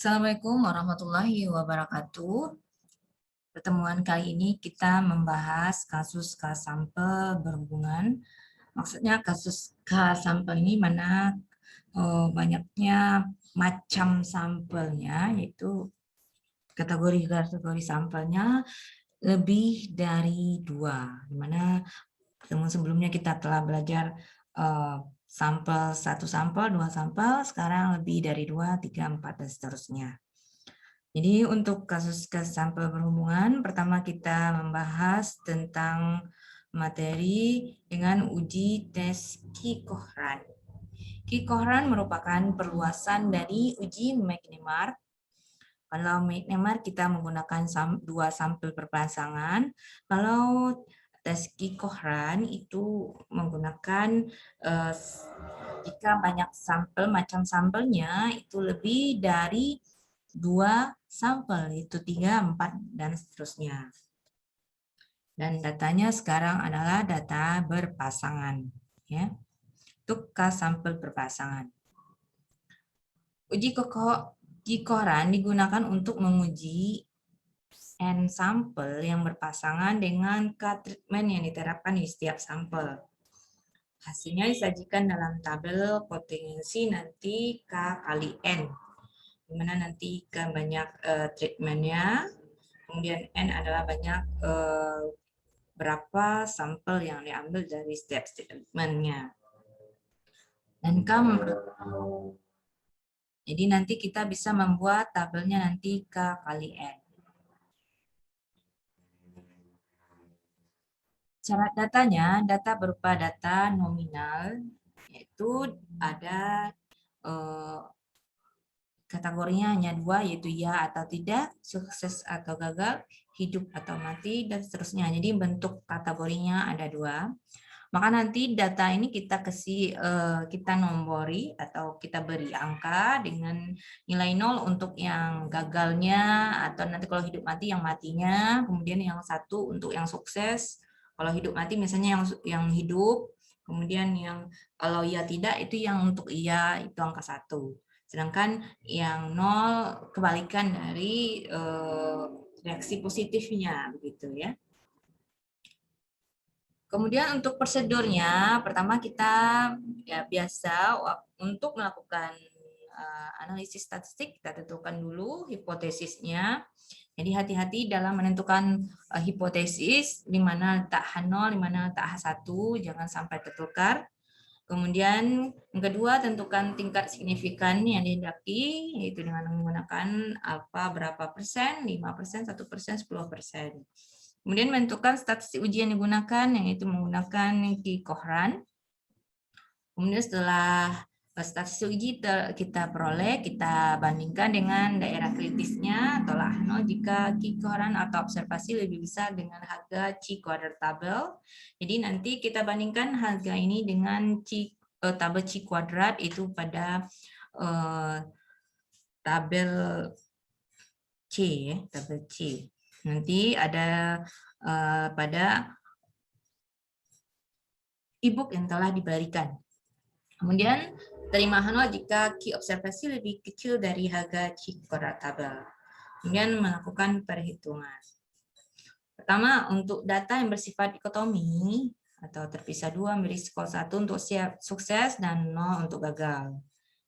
Assalamualaikum warahmatullahi wabarakatuh. Pertemuan kali ini kita membahas kasus K sampel berhubungan. Maksudnya kasus K sampel ini mana banyaknya macam sampelnya, yaitu kategori-kategori sampelnya lebih dari 2. Di mana pertemuan sebelumnya kita telah belajar sampel 1 sampel, 2 sampel, sekarang lebih dari 2, 3, 4, dan seterusnya. Jadi untuk kasus sampel berhubungan, pertama kita membahas tentang materi dengan uji tes Q-Cohran. Q-Cohran merupakan perluasan dari uji McNemar. Kalau McNemar kita menggunakan 2 sampel berpasangan. Kalau tes Q-Cohran itu menggunakan jika banyak sampel, macam sampelnya itu lebih dari 2 sampel, itu 3, 4, dan seterusnya. Dan datanya sekarang adalah data berpasangan. Ya. Untuk K sampel berpasangan. Uji Q-Cohran digunakan untuk menguji N sampel yang berpasangan dengan K treatment yang diterapkan di setiap sampel. Hasilnya disajikan dalam tabel potensi nanti K kali N, di mana nanti K banyak treatmentnya, kemudian N adalah banyak berapa sampel yang diambil dari setiap treatmentnya. Dan K jadi nanti kita bisa membuat tabelnya nanti K kali N. Syarat datanya, data berupa data nominal, yaitu ada kategorinya hanya 2, yaitu ya atau tidak, sukses atau gagal, hidup atau mati, dan seterusnya. Jadi bentuk kategorinya ada 2. Maka nanti data ini kita kasih, kita nombori atau kita beri angka dengan nilai 0 untuk yang gagalnya, atau nanti kalau hidup mati yang matinya, kemudian yang 1 untuk yang sukses. Kalau hidup mati misalnya yang hidup, kemudian yang kalau iya tidak itu yang untuk iya, itu angka 1. Sedangkan yang 0 kebalikan dari reaksi positifnya, begitu ya. Kemudian untuk prosedurnya, pertama kita ya biasa untuk melakukan analisis statistik, kita tentukan dulu hipotesisnya. Jadi hati-hati dalam menentukan hipotesis, di mana letak H0, di mana letak H1, jangan sampai tertukar. Kemudian yang kedua, tentukan tingkat signifikan yang dihendaki, yaitu dengan menggunakan alfa berapa persen, 5%, 1%, 10%. Kemudian menentukan statistik ujian yang digunakan, yaitu menggunakan Q-Cohran. Kemudian setelah statistik uji kita peroleh, kita bandingkan dengan daerah kritisnya atau H0 jika Q-Cohran atau observasi lebih besar dengan harga Q-Quadrat tabel. Jadi nanti kita bandingkan harga ini dengan tabel Q-Quadrat itu pada tabel C, ya, tabel C. Nanti ada pada e-book yang telah diberikan. Kemudian terima H0 jika Q observasi lebih kecil dari harga Q kuadrat tabel. Kemudian melakukan perhitungan. Pertama, untuk data yang bersifat dikotomi atau terpisah 2, ambil risiko 1 untuk siap sukses dan 0 untuk gagal.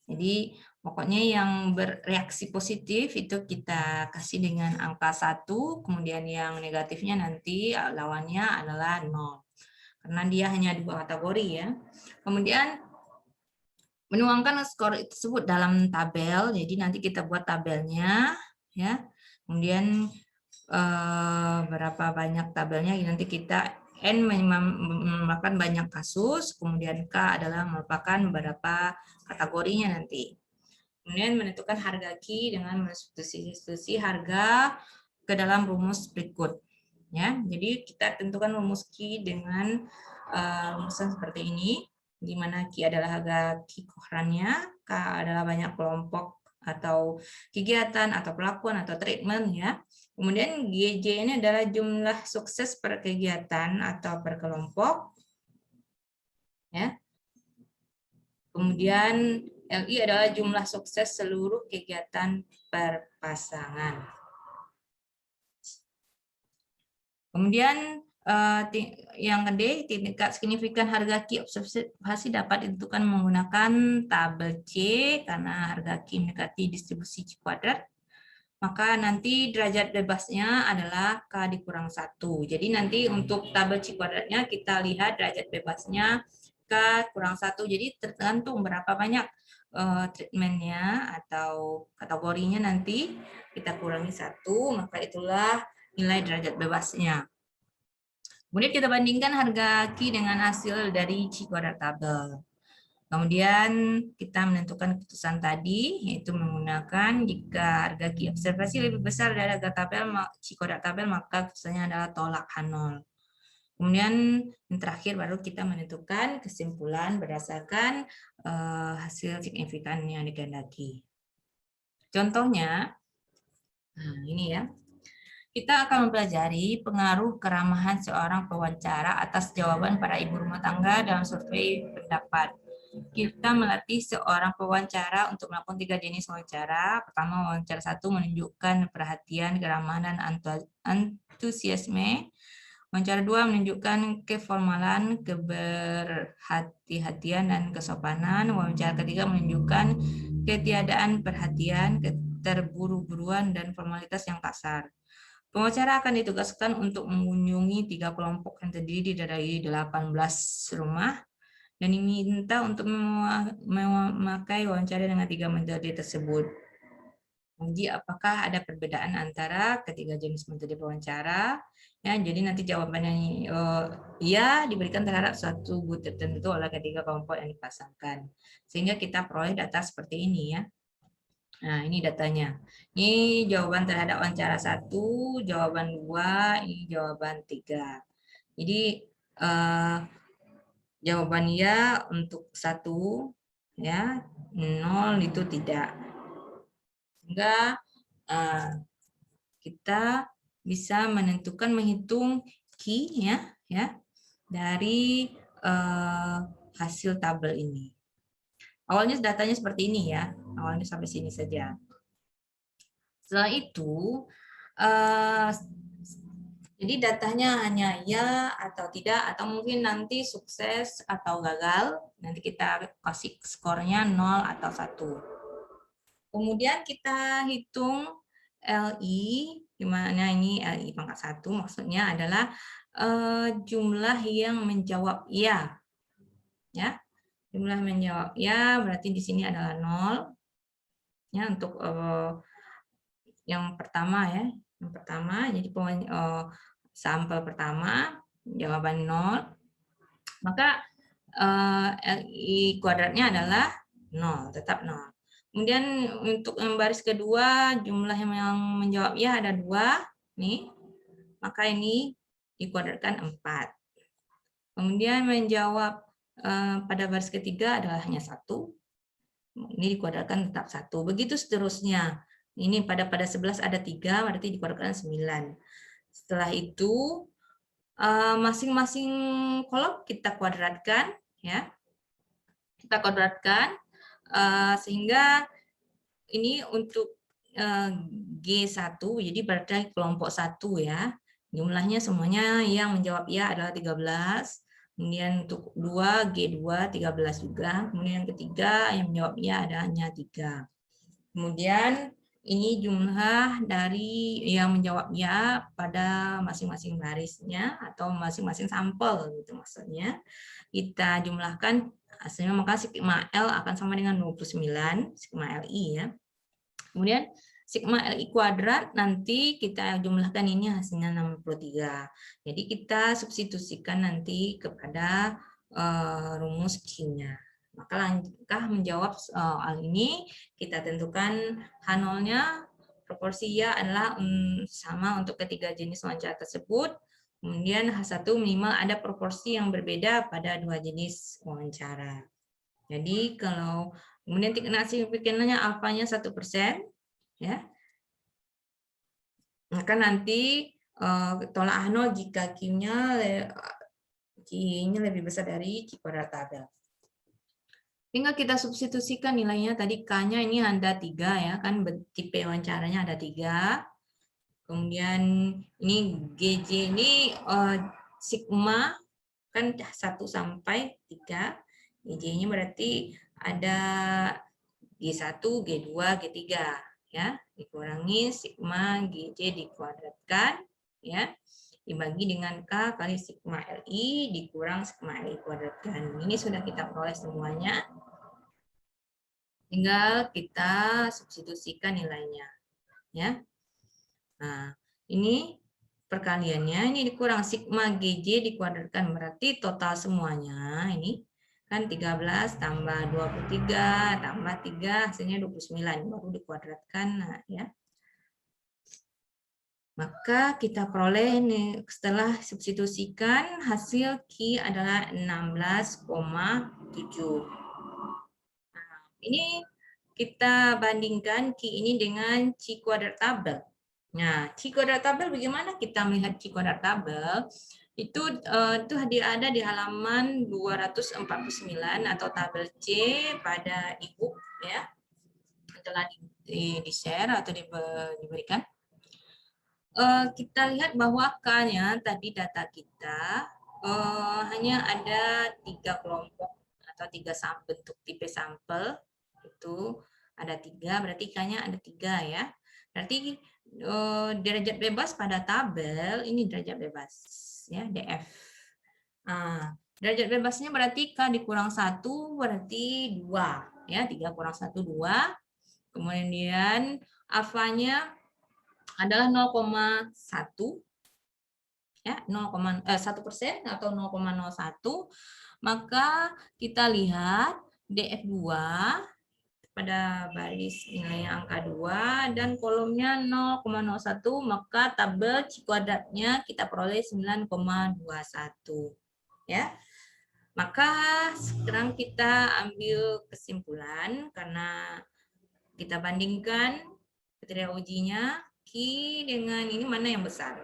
Jadi pokoknya yang bereaksi positif itu kita kasih dengan angka 1, kemudian yang negatifnya nanti lawannya adalah 0. Karena dia hanya 2 kategori ya. Kemudian menuangkan skor tersebut dalam tabel, jadi nanti kita buat tabelnya, ya. Kemudian berapa banyak tabelnya, nanti kita N merupakan banyak kasus, kemudian K adalah merupakan beberapa kategorinya nanti. Kemudian menentukan harga Q dengan mensubstitusi harga ke dalam rumus berikut. Ya, jadi kita tentukan rumus Q dengan rumusan seperti ini, di mana Q adalah harga Q-Cohrannya, K adalah banyak kelompok atau kegiatan atau pelakuan atau treatment ya. Kemudian GJ ini adalah jumlah sukses per kegiatan atau per kelompok. Ya. Kemudian LI adalah jumlah sukses seluruh kegiatan perpasangan. Kemudian yang D, tingkat signifikan harga Q observasi dapat ditentukan menggunakan tabel C karena harga Q mendekati distribusi C kuadrat. Maka nanti derajat bebasnya adalah K dikurang 1. Jadi nanti untuk tabel C kuadratnya kita lihat derajat bebasnya K kurang 1. Jadi tergantung berapa banyak treatmentnya atau kategorinya nanti kita kurangi 1, maka itulah nilai derajat bebasnya. Kemudian kita bandingkan harga Q dengan hasil dari C kuadrat tabel. Kemudian kita menentukan keputusan tadi, yaitu menggunakan jika harga Q observasi lebih besar dari harga tabel C kuadrat tabel, maka keputusannya adalah tolak H0. Kemudian yang terakhir baru kita menentukan kesimpulan berdasarkan hasil signifikan yang dikehendaki. Contohnya, nah ini ya. Kita akan mempelajari pengaruh keramahan seorang pewawancara atas jawaban para ibu rumah tangga dalam survei pendapat. Kita melatih seorang pewawancara untuk melakukan 3 jenis wawancara. Pertama, wawancara 1 menunjukkan perhatian, keramahan, dan antusiasme. Wawancara 2 menunjukkan keformalan, keberhati-hatian, dan kesopanan. Wawancara ketiga menunjukkan ketiadaan perhatian, keterburu-buruan, dan formalitas yang kasar. Pengacara akan ditugaskan untuk mengunjungi 3 kelompok yang terdiri dari 18 rumah dan diminta untuk memakai wawancara dengan 3 metode tersebut. Jadi apakah ada perbedaan antara ketiga jenis metode wawancara? Ya, jadi nanti jawabannya iya diberikan terhadap suatu butir tertentu oleh ketiga kelompok yang dipasangkan. Sehingga kita peroleh data seperti ini ya. Nah, ini datanya. Ini jawaban terhadap wawancara 1, jawaban 2, ini jawaban 3. Jadi jawaban ya untuk 1 ya, 0 itu tidak. Sehingga kita bisa menentukan menghitung Q ya dari hasil tabel ini. Awalnya datanya seperti ini ya. Awalnya sampai sini saja. Setelah itu, jadi datanya hanya ya atau tidak, atau mungkin nanti sukses atau gagal. Nanti kita kasih skornya 0 atau 1. Kemudian kita hitung LI, di mana ini LI pangkat 1, maksudnya adalah jumlah yang menjawab ya. Ya, jumlah menjawab ya berarti di sini adalah 0. Ya, untuk yang pertama ya, yang pertama jadi sampel pertama jawaban 0, maka LI kuadratnya adalah 0, tetap 0. Kemudian untuk yang baris kedua jumlah yang menjawab ya ada 2 nih, maka ini dikuadratkan 4. Kemudian menjawab pada baris ketiga adalah hanya 1, ini dikuadratkan tetap 1. Begitu seterusnya. Ini pada 11 ada 3, berarti dikuadratkan 9. Setelah itu masing-masing kolom kita kuadratkan ya. Kita kuadratkan sehingga ini untuk G1 jadi berarti kelompok 1 ya. Jumlahnya semuanya yang menjawab ya adalah 13. Kemudian untuk 2 G2 13 juga. Kemudian yang ketiga yang menjawab ya ada hanya 3. Kemudian ini jumlah dari yang menjawab ya pada masing-masing barisnya atau masing-masing sampel gitu maksudnya. Kita jumlahkan hasilnya maka sigma L akan sama dengan 29 sigma LI ya. Kemudian sigma LI kuadrat nanti kita jumlahkan ini hasilnya 63. Jadi kita substitusikan nanti kepada rumus Q-nya. Maka langkah menjawab soal ini kita tentukan H0-nya proporsi ya adalah sama untuk ketiga jenis wawancara tersebut. Kemudian H1 minimal ada proporsi yang berbeda pada 2 jenis wawancara. Jadi kalau kemudian tingkat signifikannya alfanya 1%, ya. Maka nanti tolak H0 jika Q-nya lebih besar dari Q kuadrat tabel. Tinggal kita substitusikan nilainya. Tadi K-nya ini ada 3 ya, kan tipe wawancaranya ada 3. Kemudian ini GJ ini sigma kan 1 sampai 3. GJ-nya berarti ada G1, G2, G3 ya. Dikurangi sigma GJ dikuadratkan ya. Dibagi dengan K kali sigma LI dikurang sigma LI kuadratkan. Ini sudah kita peroleh semuanya. Tinggal kita substitusikan nilainya ya. Nah, ini perkaliannya ini dikurang sigma GJ dikuadratkan berarti total semuanya ini kan 13 tambah 23 tambah 3 hasilnya 29 baru dikuadratkan. Nah, ya. Maka kita peroleh ini setelah substitusikan hasil Q adalah 16,7. Nah, ini kita bandingkan Q ini dengan Q kuadrat tabel. Nah, Q kuadrat tabel bagaimana kita melihat Q kuadrat tabel? Itu ada di halaman 249 atau tabel C pada e-book ya. Telah di-share atau diberikan. Kita lihat bahwa K-nya tadi data kita hanya ada 3 kelompok atau 3 bentuk tipe sampel. Itu ada 3, berarti K-nya ada 3 ya. Berarti derajat bebas pada tabel ini derajat bebas ya, DF. Nah, derajat bebasnya berarti K dikurang 1 berarti 2 ya, 3 kurang 1 2. Kemudian alfanya adalah 0,1 ya, 1% atau 0,01. Maka kita lihat DF2 pada baris nilai angka 2 dan kolomnya 0,01, maka tabel C kuadratnya kita peroleh 9,21 ya. Maka sekarang kita ambil kesimpulan karena kita bandingkan kriteria ujinya Q dengan ini mana yang besar.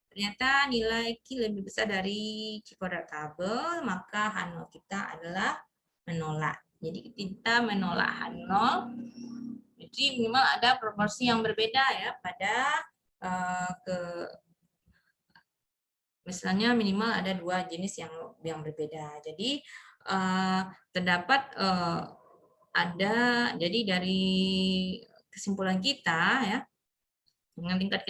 Ternyata nilai Q lebih besar dari Q kuadrat tabel, maka H0 kita adalah menolak. Jadi kita menolak H0, jadi minimal ada proporsi yang berbeda ya pada misalnya minimal ada 2 jenis yang berbeda. Jadi terdapat jadi dari kesimpulan kita ya, dengan tingkat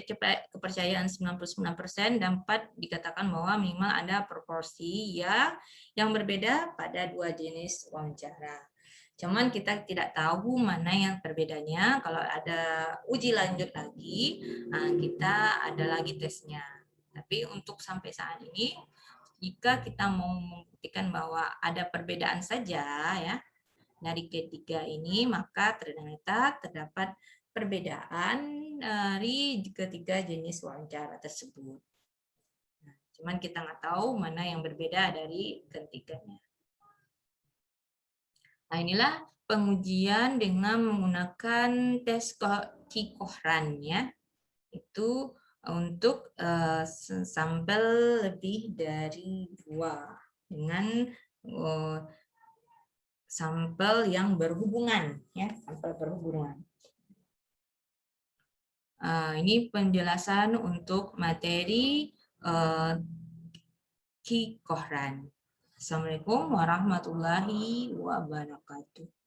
kepercayaan 99% dapat dikatakan bahwa minimal ada proporsi ya yang berbeda pada 2 jenis wawancara. Cuman kita tidak tahu mana yang berbedanya. Kalau ada uji lanjut lagi, kita ada lagi tesnya. Tapi untuk sampai saat ini, jika kita mau membuktikan bahwa ada perbedaan saja ya dari ketiga ini, maka ternyata terdapat perbedaan dari ketiga jenis wawancara tersebut. Nah, cuman kita nggak tahu mana yang berbeda dari ketiganya. Nah, inilah pengujian dengan menggunakan tes Q-Kohran ya. Itu untuk sampel lebih dari 2 dengan sampel yang berhubungan ya, sampel berhubungan. Ini penjelasan untuk materi Q-Kohran. Assalamualaikum warahmatullahi wabarakatuh.